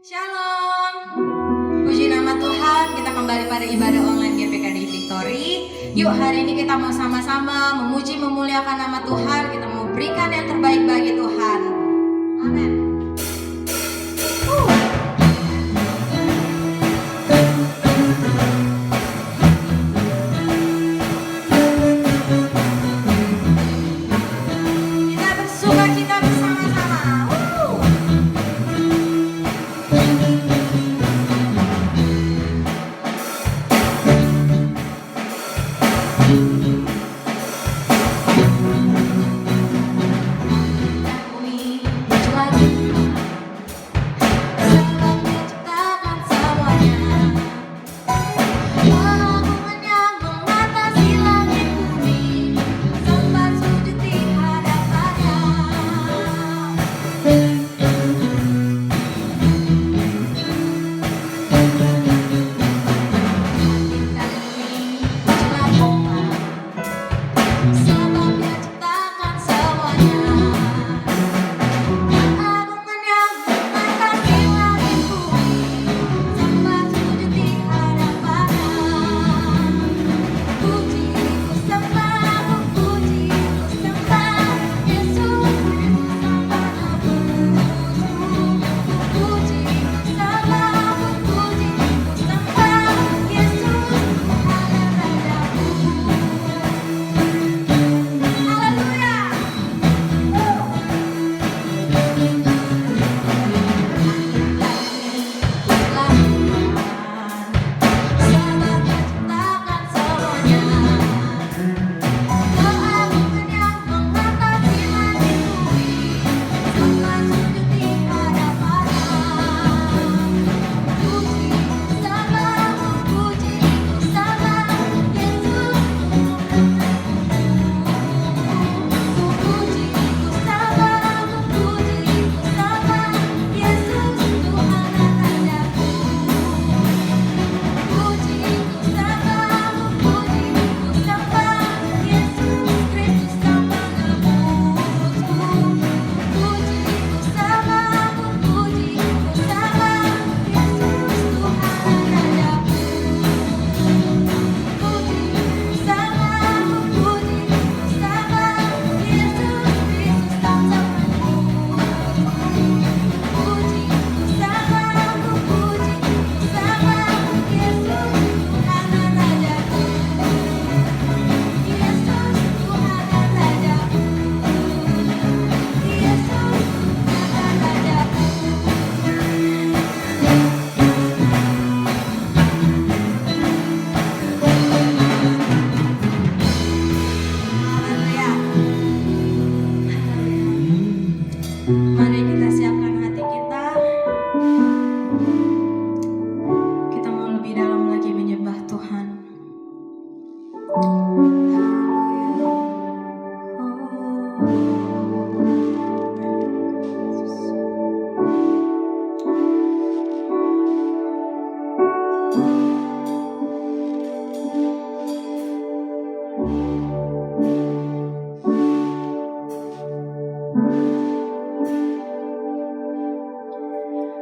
Shalom. Puji nama Tuhan, kita kembali pada ibadah online GPKD Victory. Yuk hari ini kita mau sama-sama memuji memuliakan nama Tuhan. Kita mau berikan yang terbaik bagi Tuhan. Amin. Kita bersuka cita bersama-sama. Mari kita siapkan hati kita. Kita mau lebih dalam lagi menyembah Tuhan.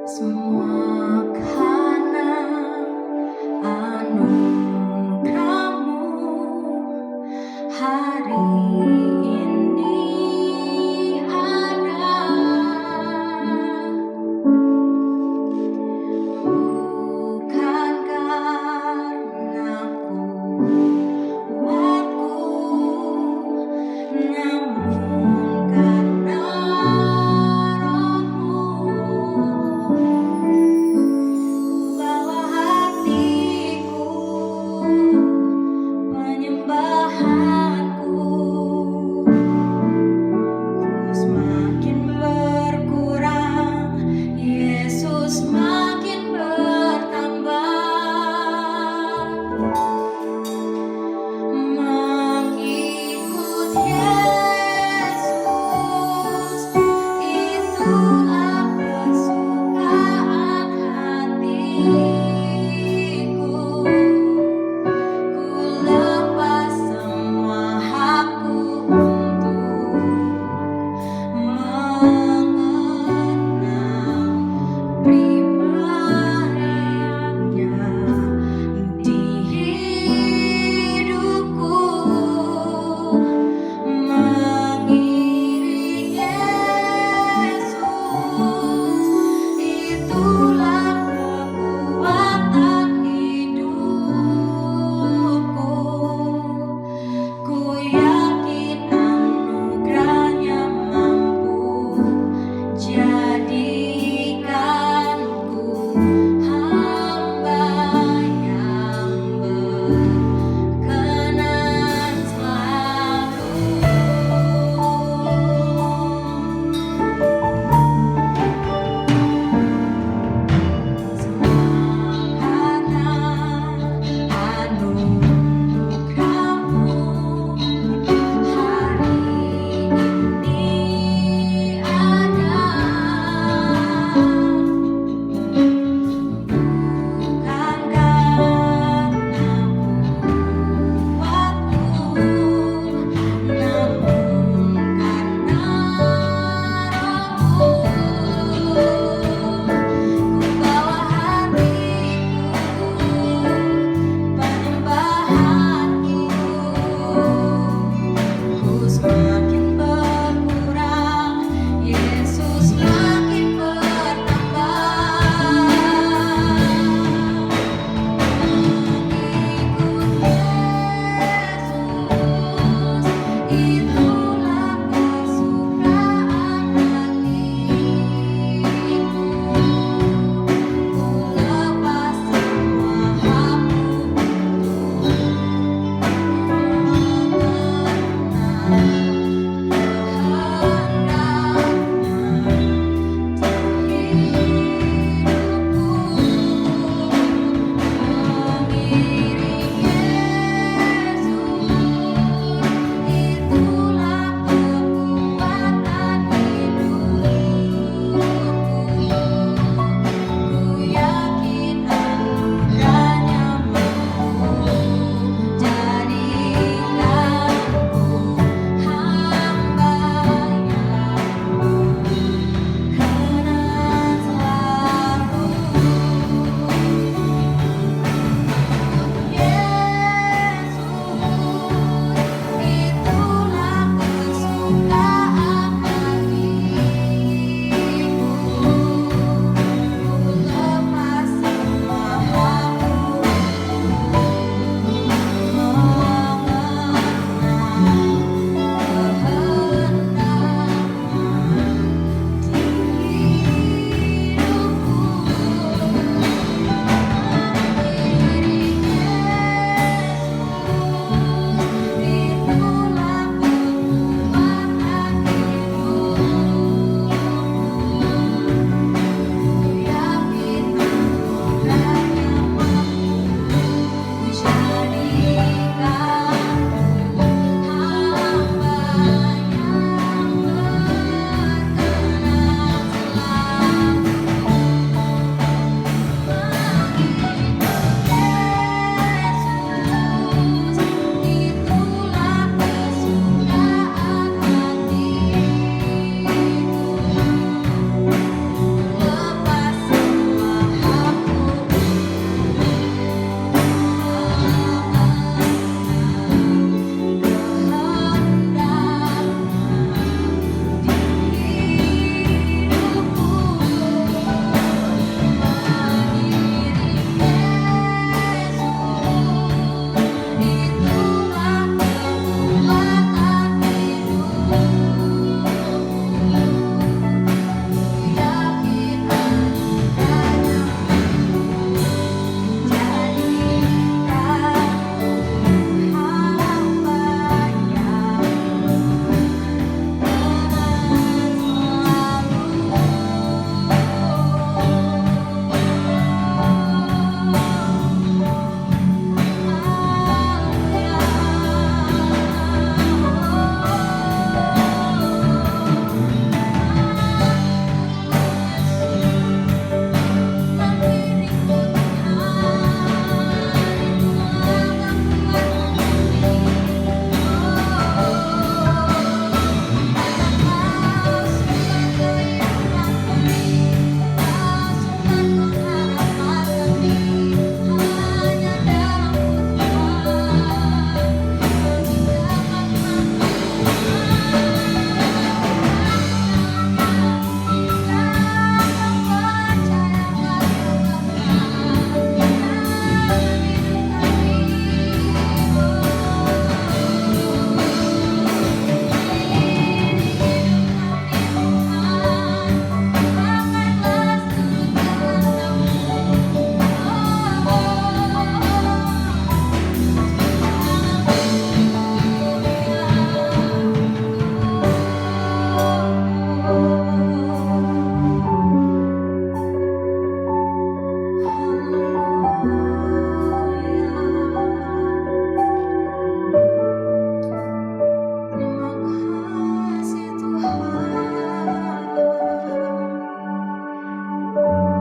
Semua karena anugerah-Mu hari ini ada, bukan karena kuatku, namun karena Roh-Mu.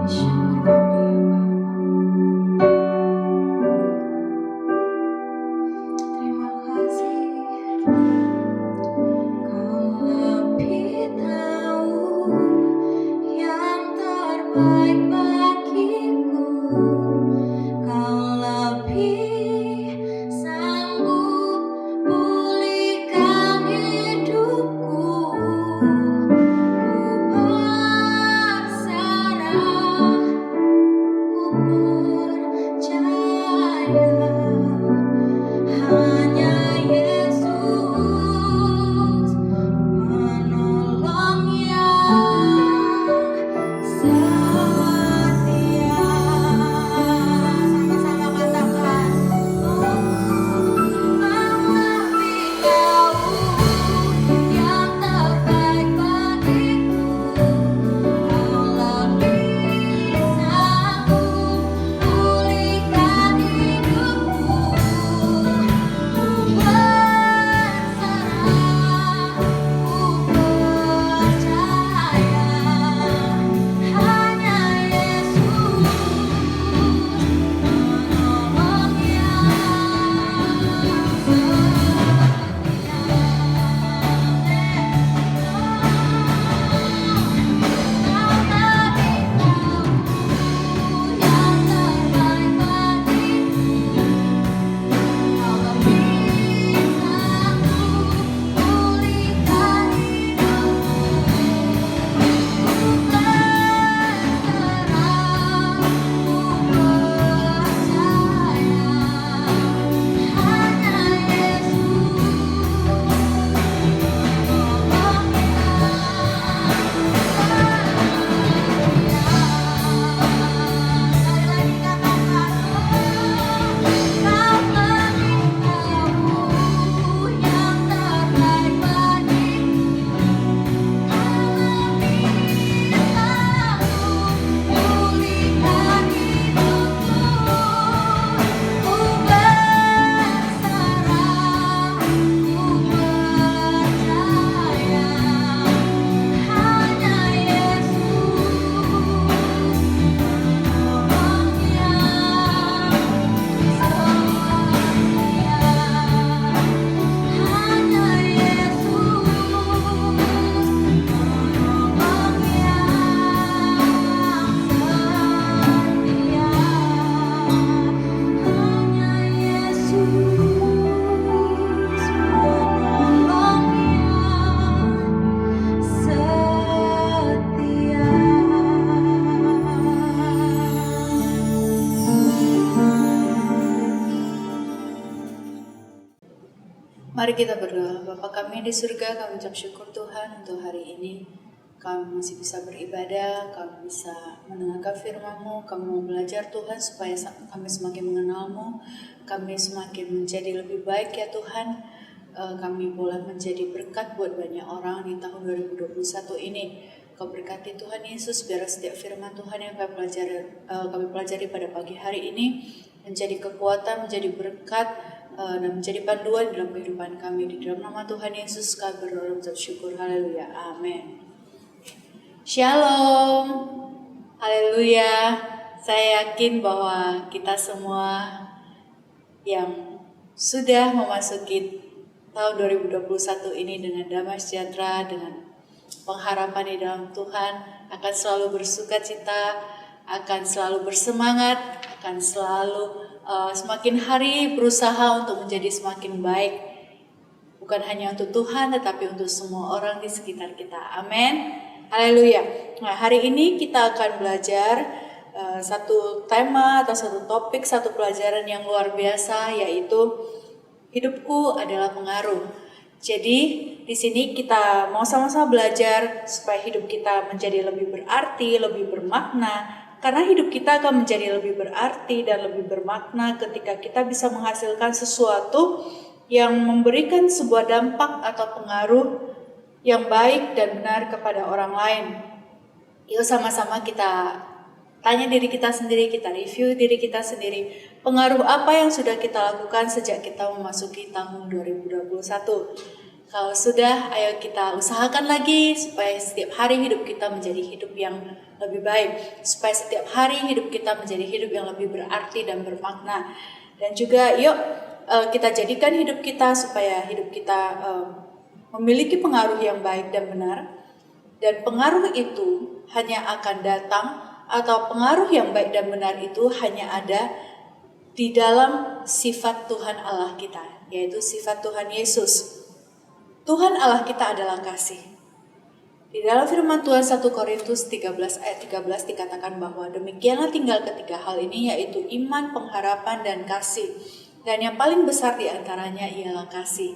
Syukur kami ya Bapa. Terima kasih. Kau lebih tahu yang terbaik bagiku. Kau lebih sanggup pulihkan hidupku. Ku berserah, ku percaya hanya Yesus penolong yang setia. Sama-sama katakan, oh, Kau lebih tahu yang terbaik bagiku. Kau lebih sanggup pulihkan hidupku. Ku berserah, ku percaya hanya Yesus penolong yang Mari kita berdoa. Bapa kami di surga, kami ucap syukur Tuhan untuk hari ini. Kami masih bisa beribadah, kami bisa mendengarkan firman-Mu, kami mau belajar Tuhan supaya kami semakin mengenal-Mu, kami semakin menjadi lebih baik ya Tuhan. Kami boleh menjadi berkat buat banyak orang di tahun 2021 ini. Kau berkati Tuhan Yesus, biar setiap firman Tuhan yang kami pelajari pada pagi hari ini menjadi kekuatan, menjadi berkat, dan menjadi panduan dalam kehidupan kami. Di dalam nama Tuhan Yesus kami berdoa dan syukur. Haleluya, amin. Shalom, haleluya. Saya yakin bahwa kita semua yang sudah memasuki tahun 2021 ini dengan damai sejahtera, dengan pengharapan di dalam Tuhan, akan selalu bersuka cita, akan selalu bersemangat, akan selalu semakin hari berusaha untuk menjadi semakin baik, bukan hanya untuk Tuhan tetapi untuk semua orang di sekitar kita. Amin, haleluya. Nah, hari ini kita akan belajar satu tema atau satu topik, satu pelajaran yang luar biasa, yaitu hidupku adalah pengaruh. Jadi di sini kita mau sama-sama belajar supaya hidup kita menjadi lebih berarti, lebih bermakna. Karena hidup kita akan menjadi lebih berarti dan lebih bermakna ketika kita bisa menghasilkan sesuatu yang memberikan sebuah dampak atau pengaruh yang baik dan benar kepada orang lain. Yuk sama-sama kita tanya diri kita sendiri, kita review diri kita sendiri. Pengaruh apa yang sudah kita lakukan sejak kita memasuki tahun 2021? Kalau sudah, ayo kita usahakan lagi supaya setiap hari hidup kita menjadi hidup yang lebih baik. Supaya setiap hari hidup kita menjadi hidup yang lebih berarti dan bermakna. Dan juga yuk kita jadikan hidup kita supaya hidup kita memiliki pengaruh yang baik dan benar. Dan pengaruh itu hanya akan datang, atau pengaruh yang baik dan benar itu hanya ada di dalam sifat Tuhan Allah kita, yaitu sifat Tuhan Yesus. Tuhan Allah kita adalah kasih. Di dalam firman Tuhan 1 Korintus 13 ayat 13 dikatakan bahwa demikianlah tinggal ketiga hal ini, yaitu iman, pengharapan, dan kasih. Dan yang paling besar di antaranya ialah kasih.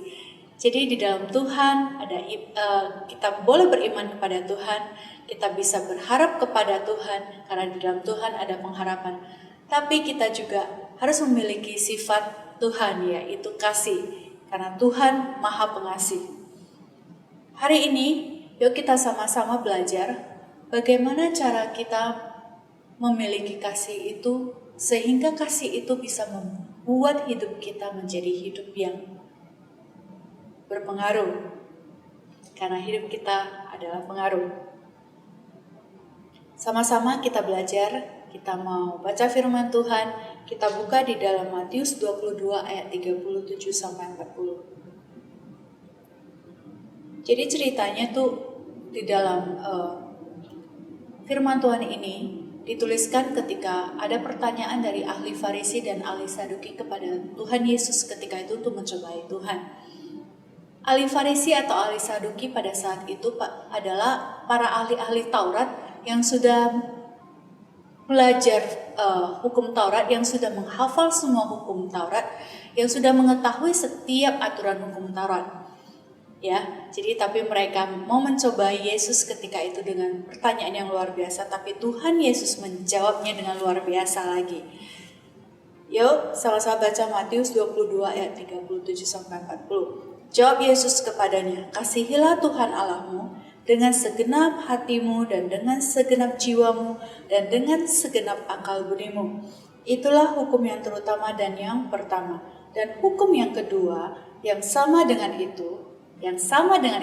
Jadi di dalam Tuhan kita boleh beriman kepada Tuhan, kita bisa berharap kepada Tuhan karena di dalam Tuhan ada pengharapan. Tapi kita juga harus memiliki sifat Tuhan, yaitu kasih, karena Tuhan Maha Pengasih. Hari ini, yuk kita sama-sama belajar bagaimana cara kita memiliki kasih itu, sehingga kasih itu bisa membuat hidup kita menjadi hidup yang berpengaruh. Karena hidup kita adalah pengaruh. Sama-sama kita belajar, kita mau baca firman Tuhan, kita buka di dalam Matius 22 ayat 37 sampai 40. Jadi ceritanya tuh di dalam firman Tuhan ini dituliskan ketika ada pertanyaan dari ahli Farisi dan ahli Saduki kepada Tuhan Yesus ketika itu untuk mencobai Tuhan. Ahli Farisi atau ahli Saduki pada saat itu adalah para ahli-ahli Taurat yang sudah belajar hukum Taurat, yang sudah menghafal semua hukum Taurat, yang sudah mengetahui setiap aturan hukum Taurat. Ya, jadi tapi mereka mau mencobai Yesus ketika itu dengan pertanyaan yang luar biasa, tapi Tuhan Yesus menjawabnya dengan luar biasa lagi. Yuk, sama-sama baca Matius 22 ayat 37 sampai 40. Jawab Yesus kepadanya, "Kasihilah Tuhan Allahmu dengan segenap hatimu dan dengan segenap jiwamu dan dengan segenap akal budimu. Itulah hukum yang terutama dan yang pertama. Dan hukum yang kedua yang sama dengan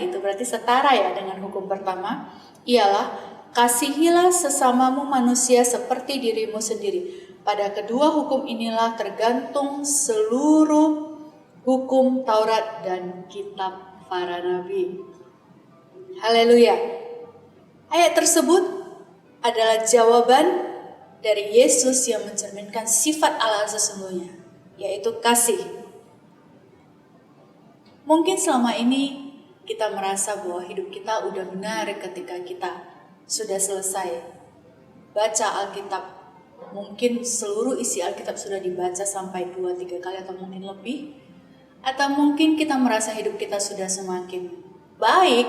itu berarti setara ya dengan hukum pertama, ialah kasihilah sesamamu manusia seperti dirimu sendiri. Pada kedua hukum inilah tergantung seluruh hukum Taurat dan kitab para nabi." Haleluya. Ayat tersebut adalah jawaban dari Yesus yang mencerminkan sifat Allah sesungguhnya, yaitu kasih. Mungkin selama ini kita merasa bahwa hidup kita udah benar ketika kita sudah selesai baca Alkitab. Mungkin seluruh isi Alkitab sudah dibaca sampai 2-3 kali atau mungkin lebih. Atau mungkin kita merasa hidup kita sudah semakin baik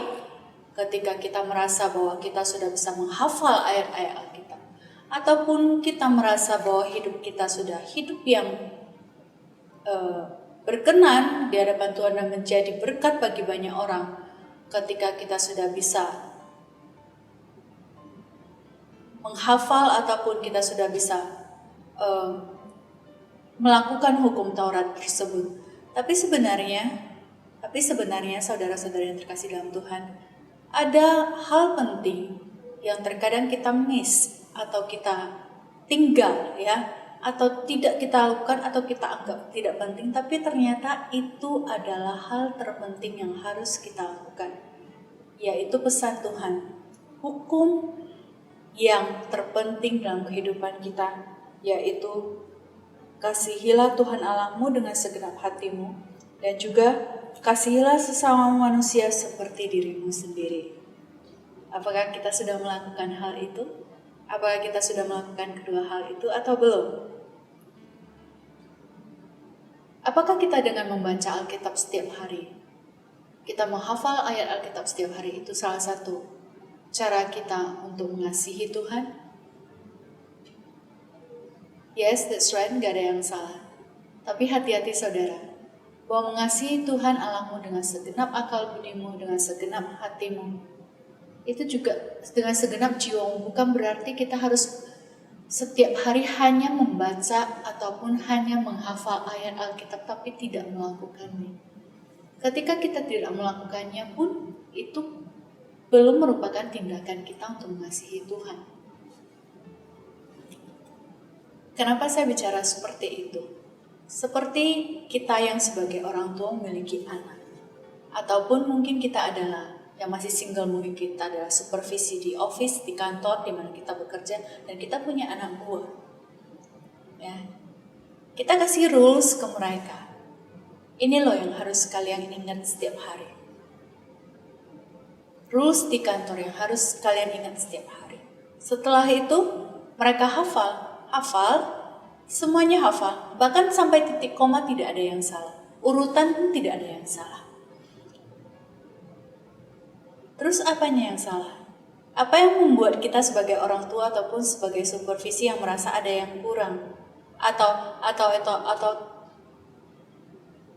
ketika kita merasa bahwa kita sudah bisa menghafal ayat-ayat Alkitab. Ataupun kita merasa bahwa hidup kita sudah hidup yang berkenan di hadapan Tuhan dan menjadi berkat bagi banyak orang ketika kita sudah bisa menghafal ataupun kita sudah bisa melakukan hukum Taurat tersebut. Tapi sebenarnya saudara-saudara yang terkasih dalam Tuhan, ada hal penting yang terkadang kita miss atau kita tinggal ya, atau tidak kita lakukan atau kita anggap tidak penting, tapi ternyata itu adalah hal terpenting yang harus kita lakukan, yaitu pesan Tuhan. Hukum yang terpenting dalam kehidupan kita, yaitu kasihilah Tuhan Allahmu dengan segenap hatimu, dan juga kasihilah sesama manusia seperti dirimu sendiri. Apakah kita sudah melakukan hal itu? Apakah kita sudah melakukan kedua hal itu atau belum? Apakah kita dengan membaca Alkitab setiap hari, kita menghafal ayat Alkitab setiap hari, itu salah satu cara kita untuk mengasihi Tuhan? Yes, that's right, gak ada yang salah. Tapi hati-hati saudara, bahwa mengasihi Tuhan Allahmu dengan segenap akal budimu, dengan segenap hatimu, itu juga dengan segenap jiwamu, bukan berarti kita harus setiap hari hanya membaca ataupun hanya menghafal ayat Alkitab tapi tidak melakukannya. Ketika kita tidak melakukannya pun, itu belum merupakan tindakan kita untuk mengasihi Tuhan. Kenapa saya bicara seperti itu? Seperti kita yang sebagai orang tua memiliki anak. Ataupun mungkin kita adalah yang masih single, mungkin kita adalah supervisi di office, di kantor, di mana kita bekerja, dan kita punya anak buah. Ya. Kita kasih rules ke mereka. Ini loh yang harus kalian ingat setiap hari. Rules di kantor yang harus kalian ingat setiap hari. Setelah itu, mereka hafal, semuanya hafal. Bahkan sampai titik koma tidak ada yang salah. Urutan pun tidak ada yang salah. Terus apanya yang salah? Apa yang membuat kita sebagai orang tua ataupun sebagai supervisi yang merasa ada yang kurang? Atau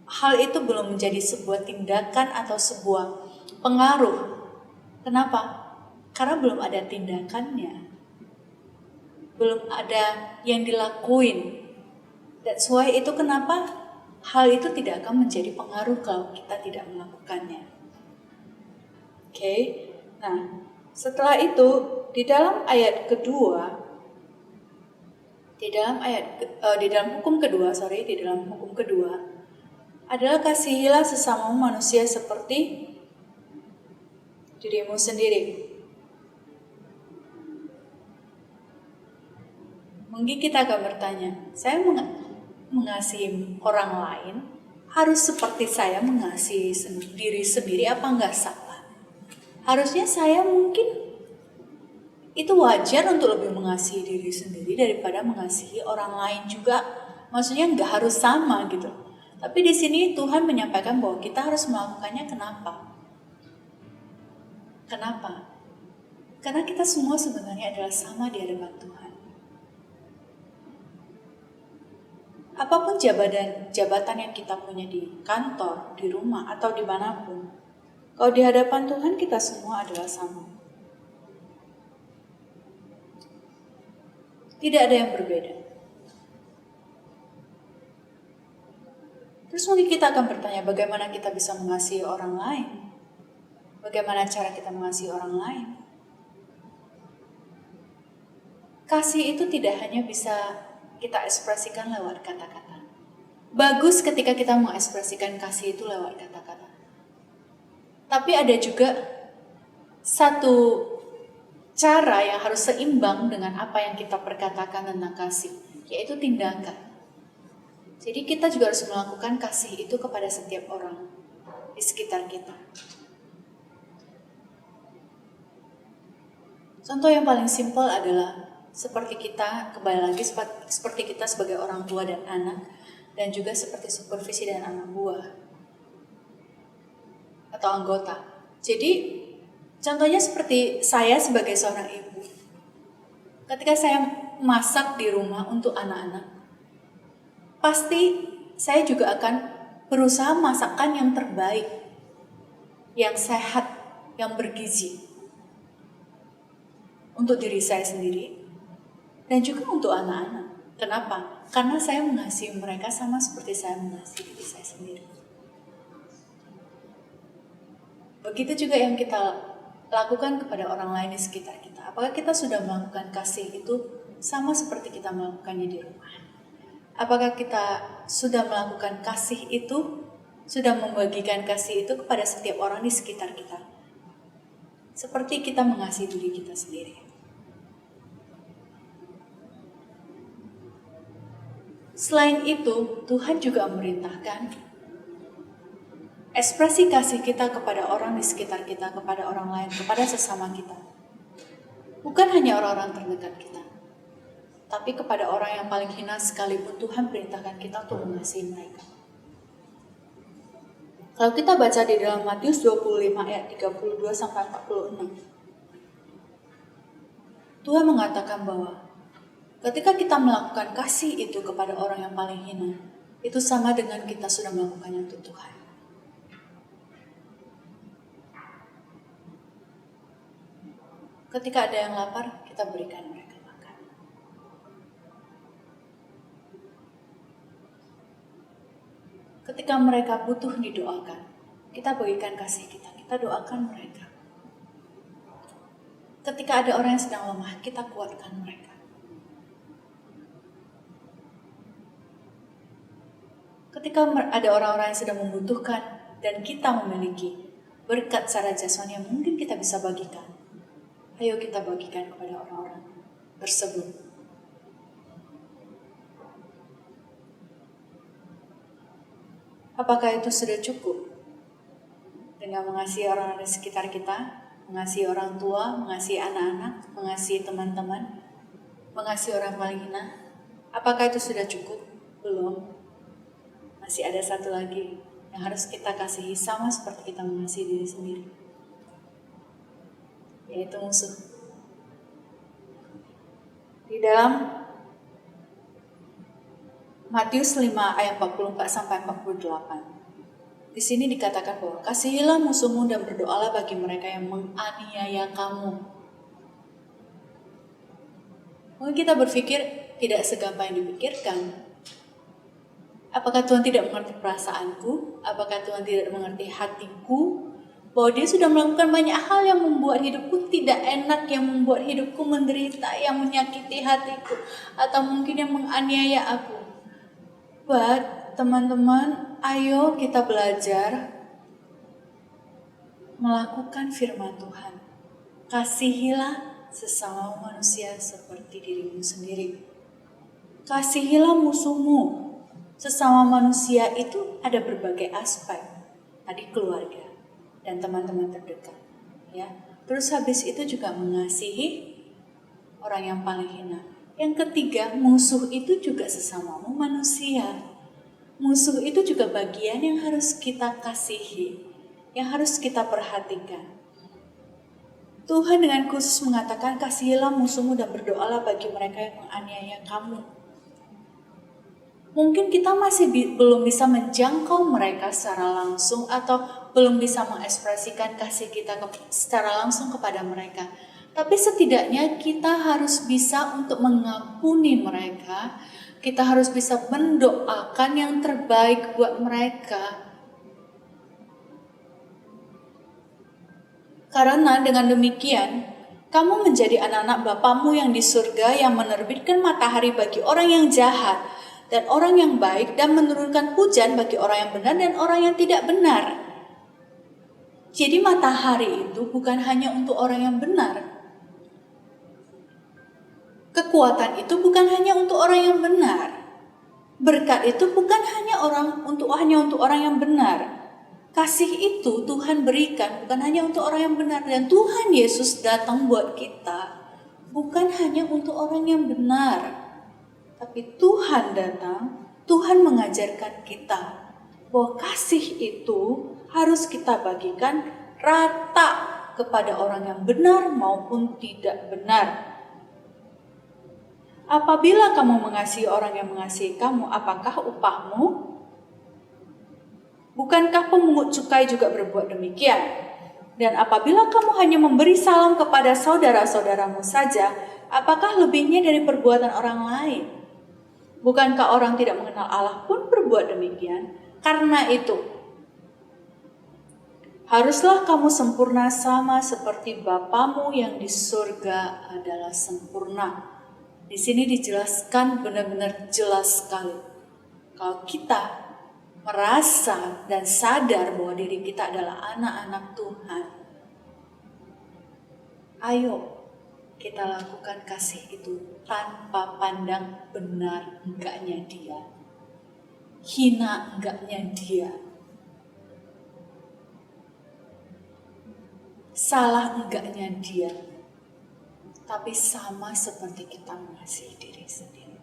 hal itu belum menjadi sebuah tindakan atau sebuah pengaruh. Kenapa? Karena belum ada tindakannya. Belum ada yang dilakuin. That's why itu kenapa hal itu tidak akan menjadi pengaruh kalau kita tidak melakukannya. Oke. Nah, setelah itu di dalam ayat kedua, di dalam hukum kedua adalah kasihilah sesama manusia seperti dirimu sendiri. Mungkin kita akan bertanya, saya mengasihi orang lain harus seperti saya mengasihi diri sendiri apa enggak salah? Harusnya saya mungkin itu wajar untuk lebih mengasihi diri sendiri daripada mengasihi orang lain juga. Maksudnya enggak harus sama gitu. Tapi di sini Tuhan menyampaikan bahwa kita harus melakukannya. Kenapa? Karena kita semua sebenarnya adalah sama di hadapan Tuhan. Apapun jabatan yang kita punya di kantor, di rumah, atau dimanapun, kalau di hadapan Tuhan kita semua adalah sama. Tidak ada yang berbeda. Terus mungkin kita akan bertanya, bagaimana kita bisa mengasihi orang lain? Bagaimana cara kita mengasihi orang lain? Kasih itu tidak hanya bisa kita ekspresikan lewat kata-kata. Bagus ketika kita mengekspresikan kasih itu lewat kata-kata. Tapi ada juga satu cara yang harus seimbang dengan apa yang kita perkatakan tentang kasih, yaitu tindakan. Jadi kita juga harus melakukan kasih itu kepada setiap orang di sekitar kita. Contoh yang paling simpel adalah seperti kita, kembali lagi seperti kita sebagai orang tua dan anak, dan juga seperti supervisi dan anak buah atau anggota. Jadi contohnya seperti saya sebagai seorang ibu. Ketika saya masak di rumah untuk anak-anak, pasti saya juga akan berusaha masakan yang terbaik, yang sehat, yang bergizi. Untuk diri saya sendiri, dan juga untuk anak-anak. Kenapa? Karena saya mengasihi mereka sama seperti saya mengasihi diri saya sendiri. Begitu juga yang kita lakukan kepada orang lain di sekitar kita. Apakah kita sudah melakukan kasih itu sama seperti kita melakukannya di rumah? Apakah kita sudah melakukan kasih itu, sudah membagikan kasih itu kepada setiap orang di sekitar kita? Seperti kita mengasihi diri kita sendiri. Selain itu, Tuhan juga memerintahkan ekspresi kasih kita kepada orang di sekitar kita, kepada orang lain, kepada sesama kita. Bukan hanya orang-orang terdekat kita, tapi kepada orang yang paling hina sekalipun Tuhan perintahkan kita untuk mengasihi mereka. Kalau kita baca di dalam Matius 25 ayat 32-46, Tuhan mengatakan bahwa ketika kita melakukan kasih itu kepada orang yang paling hina, itu sama dengan kita sudah melakukannya untuk Tuhan. Ketika ada yang lapar, kita berikan mereka makan. Ketika mereka butuh, didoakan. kita bagikan kasih kita doakan mereka. Ketika ada orang yang sedang lemah, kita kuatkan mereka. Ketika ada orang-orang yang sedang membutuhkan dan kita memiliki berkat secara jasmani yang mungkin kita bisa bagikan, ayo kita bagikan kepada orang-orang tersebut. Apakah itu sudah cukup? Dengan mengasihi orang-orang di sekitar kita, mengasihi orang tua, mengasihi anak-anak, mengasihi teman-teman, mengasihi orang paling hina. Apakah itu sudah cukup? Belum. Masih ada satu lagi yang harus kita kasihi sama seperti kita mengasihi diri sendiri, yaitu musuh. Di dalam Matius 5 ayat 44-48, di sini dikatakan bahwa kasihilah musuhmu dan berdoalah bagi mereka yang menganiaya kamu. Mungkin kita berpikir tidak segampang yang dipikirkan. Apakah Tuhan tidak mengerti perasaanku? Apakah Tuhan tidak mengerti hatiku? Bahwa dia sudah melakukan banyak hal yang membuat hidupku tidak enak, yang membuat hidupku menderita, yang menyakiti hatiku, atau mungkin yang menganiaya aku. But, teman-teman, ayo kita belajar melakukan firman Tuhan. Kasihilah sesama manusia seperti dirimu sendiri. Kasihilah musuhmu. Sesama manusia itu ada berbagai aspek. Tadi keluarga dan teman-teman terdekat, ya. Terus habis itu juga mengasihi orang yang paling hina. Yang ketiga, musuh itu juga sesamamu manusia. Musuh itu juga bagian yang harus kita kasihi, yang harus kita perhatikan. Tuhan dengan khusus mengatakan, kasihilah musuhmu dan berdoalah bagi mereka yang menganiaya kamu. Mungkin kita masih belum bisa menjangkau mereka secara langsung atau belum bisa mengekspresikan kasih kita secara langsung kepada mereka. Tapi setidaknya kita harus bisa untuk mengampuni mereka. Kita harus bisa mendoakan yang terbaik buat mereka. Karena dengan demikian, kamu menjadi anak-anak Bapamu yang di surga yang menerbitkan matahari bagi orang yang jahat dan orang yang baik, dan menurunkan hujan bagi orang yang benar dan orang yang tidak benar. Jadi matahari itu bukan hanya untuk orang yang benar. Kekuatan itu bukan hanya untuk orang yang benar. Berkat itu bukan hanya untuk orang yang benar. Kasih itu Tuhan berikan bukan hanya untuk orang yang benar. Dan Tuhan Yesus datang buat kita bukan hanya untuk orang yang benar. Tapi Tuhan datang, Tuhan mengajarkan kita bahwa kasih itu harus kita bagikan rata kepada orang yang benar maupun tidak benar. Apabila kamu mengasihi orang yang mengasihi kamu, apakah upahmu? Bukankah pemungut cukai juga berbuat demikian? Dan apabila kamu hanya memberi salam kepada saudara-saudaramu saja, apakah lebihnya dari perbuatan orang lain? Bukankah orang tidak mengenal Allah pun berbuat demikian? Karena itu, haruslah kamu sempurna sama seperti Bapamu yang di surga adalah sempurna. Di sini dijelaskan benar-benar jelas sekali. Kalau kita merasa dan sadar bahwa diri kita adalah anak-anak Tuhan, ayo kita lakukan kasih itu tanpa pandang benar enggaknya dia, hina enggaknya dia, salah enggaknya dia, tapi sama seperti kita mengasihi diri sendiri.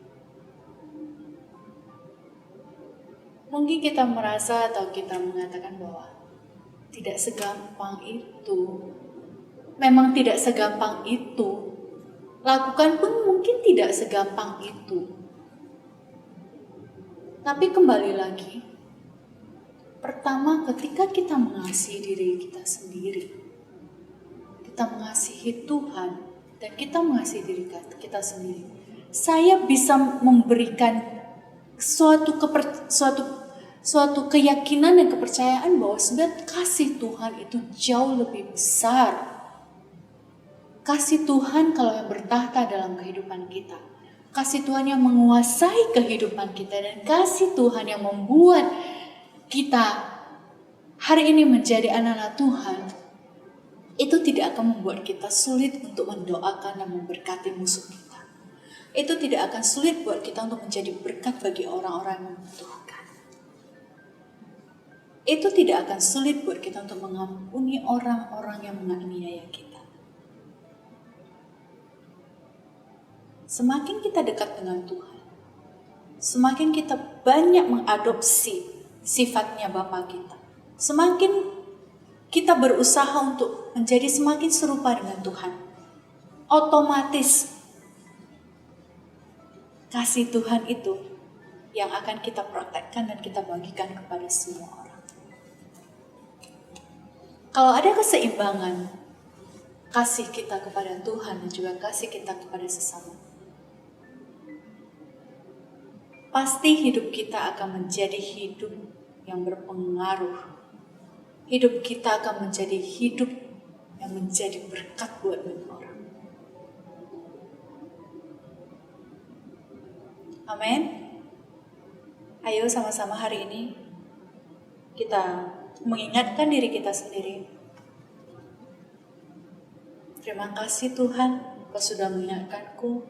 Mungkin kita merasa atau kita mengatakan bahwa tidak segampang itu. Memang tidak segampang itu. Lakukan pun mungkin tidak segampang itu. Tapi kembali lagi, pertama ketika kita mengasihi diri kita sendiri, kita mengasihi Tuhan, dan kita mengasihi diri kita sendiri, saya bisa memberikan suatu keyakinan dan kepercayaan bahwa sebenarnya kasih Tuhan itu jauh lebih besar. Kasih Tuhan kalau yang bertahta dalam kehidupan kita. Kasih Tuhan yang menguasai kehidupan kita. Dan kasih Tuhan yang membuat kita hari ini menjadi anak-anak Tuhan. Itu tidak akan membuat kita sulit untuk mendoakan dan memberkati musuh kita. Itu tidak akan sulit buat kita untuk menjadi berkat bagi orang-orang yang membutuhkan. Itu tidak akan sulit buat kita untuk mengampuni orang-orang yang menganiaya kita. Semakin kita dekat dengan Tuhan, semakin kita banyak mengadopsi sifatnya Bapa kita, semakin kita berusaha untuk menjadi semakin serupa dengan Tuhan. Otomatis kasih Tuhan itu yang akan kita praktekkan dan kita bagikan kepada semua orang. Kalau ada keseimbangan kasih kita kepada Tuhan dan juga kasih kita kepada sesama, pasti hidup kita akan menjadi hidup yang berpengaruh. Hidup kita akan menjadi hidup yang menjadi berkat buat banyak orang. Amin. Ayo sama-sama hari ini kita mengingatkan diri kita sendiri. Terima kasih Tuhan, Kau sudah mengingatkanku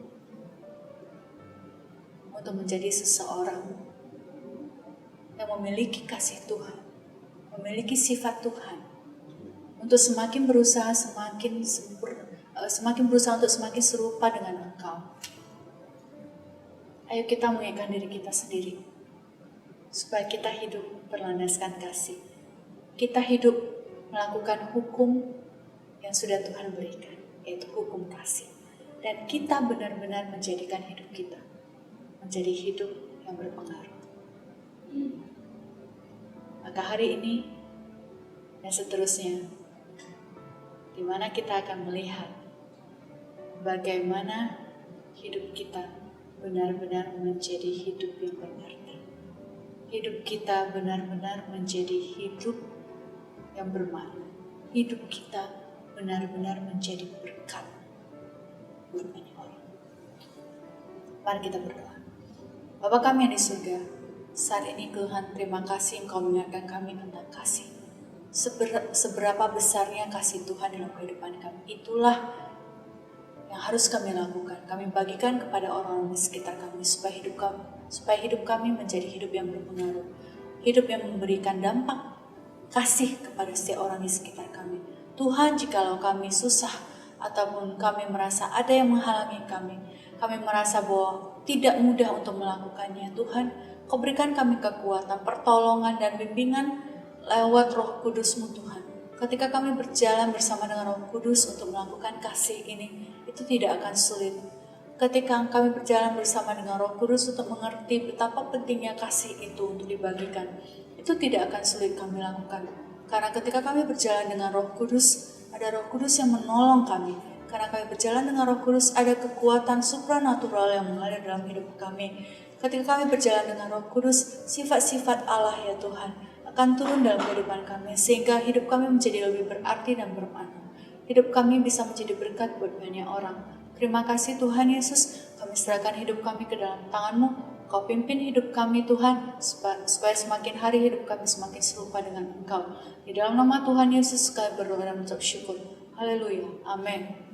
untuk menjadi seseorang yang memiliki kasih Tuhan, memiliki sifat Tuhan, untuk semakin berusaha untuk semakin serupa dengan Engkau. Ayo kita mengingatkan diri kita sendiri, supaya kita hidup berlandaskan kasih. Kita hidup melakukan hukum yang sudah Tuhan berikan, yaitu hukum kasih. Dan kita benar-benar menjadikan hidup kita menjadi hidup yang berpengaruh. Maka hari ini dan seterusnya, di mana kita akan melihat bagaimana hidup kita benar-benar menjadi hidup yang berarti. Hidup kita benar-benar menjadi hidup yang bermakna. Hidup kita benar-benar menjadi berkat buat banyak orang. Mari kita berdoa. Bapa kami yang di surga, saat ini Tuhan, terima kasih Engkau mengingatkan kami tentang kasih. Seberapa besarnya kasih Tuhan dalam kehidupan kami, itulah yang harus kami lakukan. Kami bagikan kepada orang-orang di sekitar kami supaya hidup kami menjadi hidup yang berpengaruh, hidup yang memberikan dampak kasih kepada setiap orang di sekitar kami. Tuhan, jikalau kami susah ataupun kami merasa ada yang menghalangi kami merasa bahwa tidak mudah untuk melakukannya, Tuhan, Kau berikan kami kekuatan, pertolongan dan bimbingan lewat Roh Kudus-Mu Tuhan. Ketika kami berjalan bersama dengan Roh Kudus untuk melakukan kasih ini, itu tidak akan sulit. Ketika kami berjalan bersama dengan Roh Kudus untuk mengerti betapa pentingnya kasih itu untuk dibagikan, itu tidak akan sulit kami lakukan. Karena ketika kami berjalan dengan Roh Kudus, ada Roh Kudus yang menolong kami. Karena kami berjalan dengan Roh Kudus, ada kekuatan supranatural yang mengalir dalam hidup kami. Ketika kami berjalan dengan Roh Kudus, sifat-sifat Allah ya Tuhan akan turun dalam kehidupan kami, sehingga hidup kami menjadi lebih berarti dan bermakna. Hidup kami bisa menjadi berkat buat banyak orang. Terima kasih Tuhan Yesus, kami serahkan hidup kami ke dalam tangan-Mu. Kau pimpin hidup kami Tuhan, supaya semakin hari hidup kami semakin serupa dengan Engkau. Di dalam nama Tuhan Yesus kami berdoa dan mengucap syukur. Haleluya. Amin.